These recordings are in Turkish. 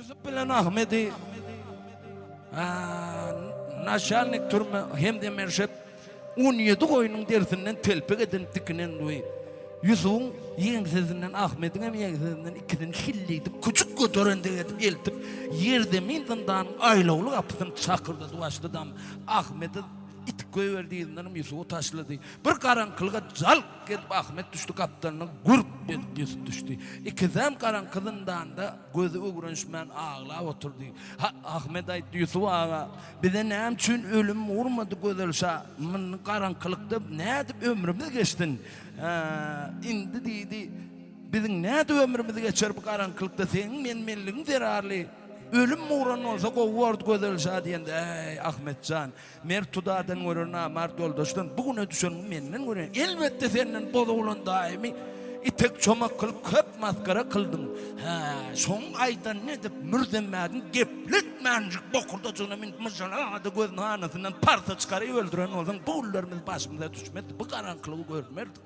Yusuf bilen Ahmet'i naşalnik türme hem de merşep 17 koyunun dersinden telpek eden dikinen doy. Yusuf'un yeğensizinden Ahmet'in hem yeğensizinden ikisini hilliydi. Küçük götörende edip eltip yerde mindandan aylavulu kapısını çakırdı duvaştıdan Ahmet'i itik koyuverdiğinden Yusuf'u taşladı. Bir karanlığa calk edip Ahmet düştü kaptanına gurp edip Yusuf düştü. İkizem karanlığından da gözü uğraşmayan ağla oturdu. Ahmet aydı Yusuf ağa bize ne için ölüm vurmadı gözülse karanlıkta ne edip ömrümüz geçtin. İndi dedi bizim ne edip ömrümüz geçer bu karanlıkta senin menliğin zararlı. Ölüm uğran olsa kovurdu gözülse diyende ey Ahmetcan mer tudadan görürna mart yoldaştan bugüne düşen menden görün elbette senin boluğun daimi itek çomak kılıp köp maskara kıldın son aydan ne de mürdemedin geplik mencik bokurda canımın mıcana da gözün anasından parça çıkarı öldüren olsan buğullarımız başımıza düşmedi bu karanlığı görmürdük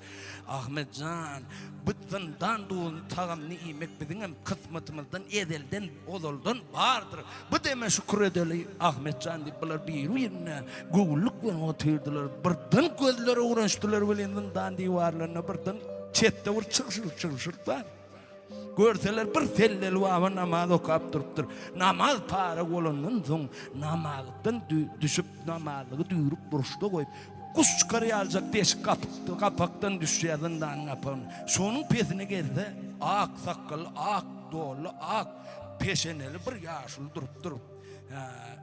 Ahmetcan bıttından doğun tağam nimet bizim hem kısmetimizden ezelden ozuldan vardır bu deme şükür edeli Ahmetcan deyip bunlar bir yerine gulluk ve oturdular birden gözleri uğraştılar velenden divarlarına birden çette vur çıkışırlar görseler bir tellel vava namaz okuyup duruptur namaz para olundan soň namazdan düşüp namazı duyurup duruşta koyup kuş çıkarı alacak deşik kapaktan düşüyordundan kapağın şonun pesine geldi ak sakal ak dolu ak peşeneli bir yaşlı durup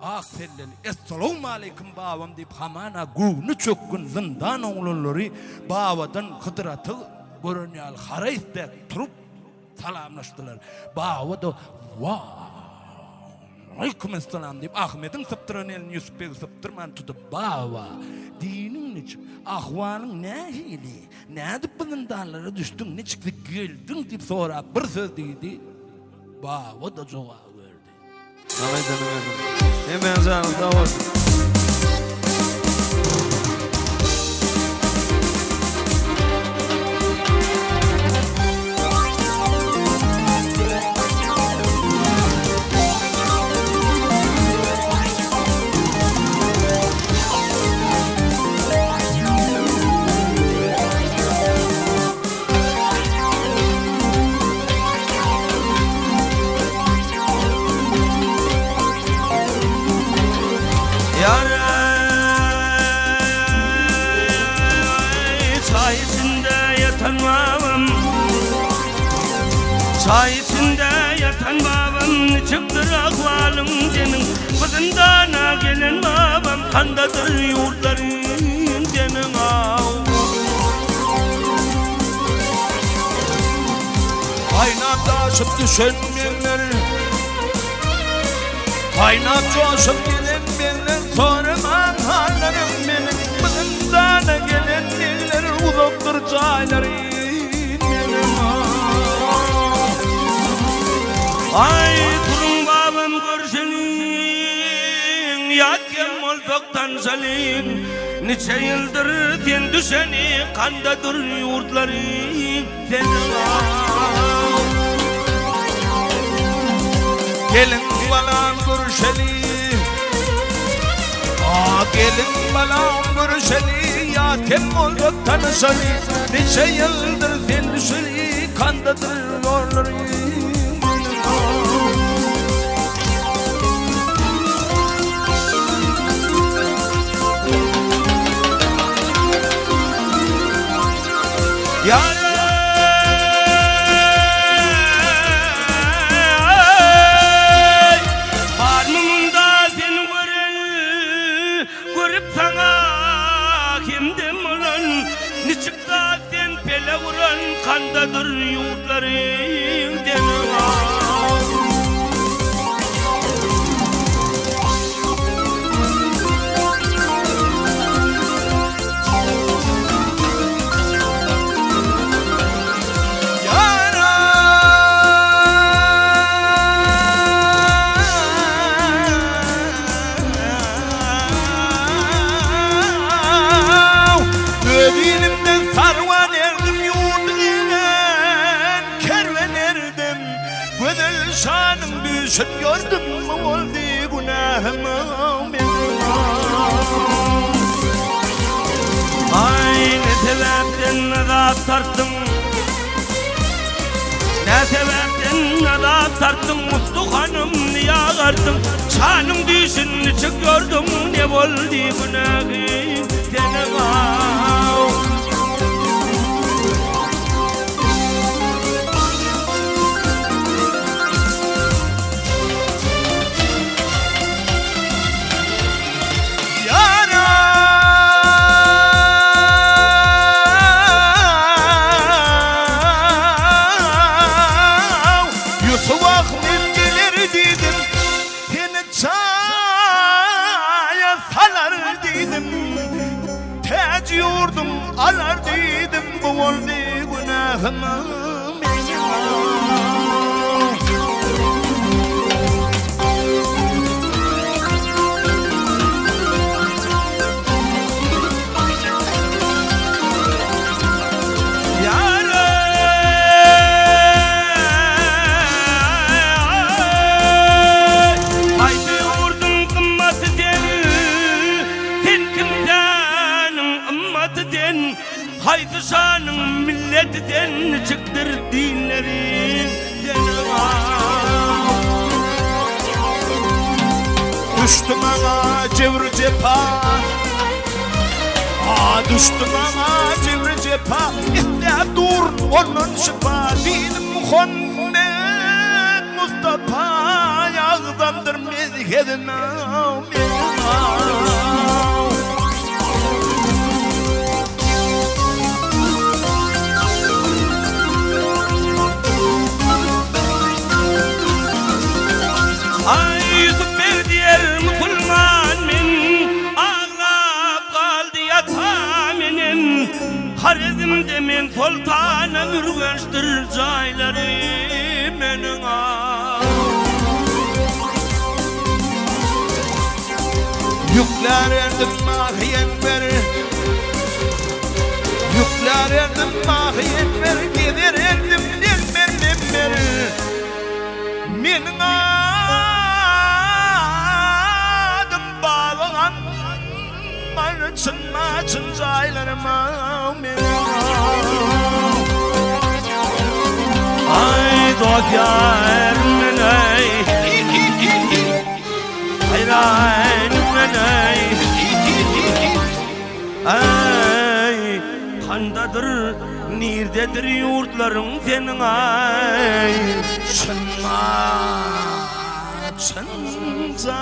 ak telleli esselamu aleyküm babam deyip hamana guvnu çökkün zindan oğulları babadan hıdıratı görünüyor harayiste turup salamlaştılar. Baba da vaaay aleykümselam deyip Ahmet'in sıptıran elini Yusuf Bey sıptırman tutup baba dinin için ahvalın ne hili ne edip bundanlara düştün ne çıktı geldin deyip sonra bir söz dedi baba da cevap verdi. Ahmet Hanım hemen canım da olsun. Çay içinde yatan babam çay içinde yatan babam çıktır ahvalım senin kızındana gelen babam kandadır yurtların senin Kaynap taşıp düşenmeyenler kaynap coşup gelen benler sorman hallerim benim kızındana gelen diller uzaktır çaylarım ay durun babam görsenin yakem olfaktan salin nice yıldır sen düşeni kandadır yurtların senin gelin balam görüşeli gelin balam görüşeli ya tem olduk tanışalı nice yıldır sen düşeli kandadır yolları ya kandadır yurtların gülüşün gördüm mü oldu günahım benim. Ay ne sebepten azap tarttım, ne sebepten azap tarttım, Mustu hanım niye ağarttım, şanım düşün çıkıyordum, ne oldu günahım senin ağ. Alar dedim bu oldu günahım benim. Haydi vurdum kımmatı den, sen kimsenin ımmatı den, haydi şanın milletinden çıktır dinlerin senin ağ. Düştüm ana cevr cepha, düştüm ana cevr cepha, İste dur onun şifa, dinim Muhammed Mustafa, yağdandır mezhedin Ay Yusuf bir diğer Müslümanım, ağlap kaldı yatağımın, Harizm'de men sultana mürgünçtür cayları menin ağ. Yükler erdim mahiyen ver, yükler erdim mahiyen ver, gider erdim demmer. Menin adım bağlanan marçın caylarıma menin. Ay dokar meney, hayran meney, ay kandadır, nerdedir yurtların senin ay. Çınma, çınca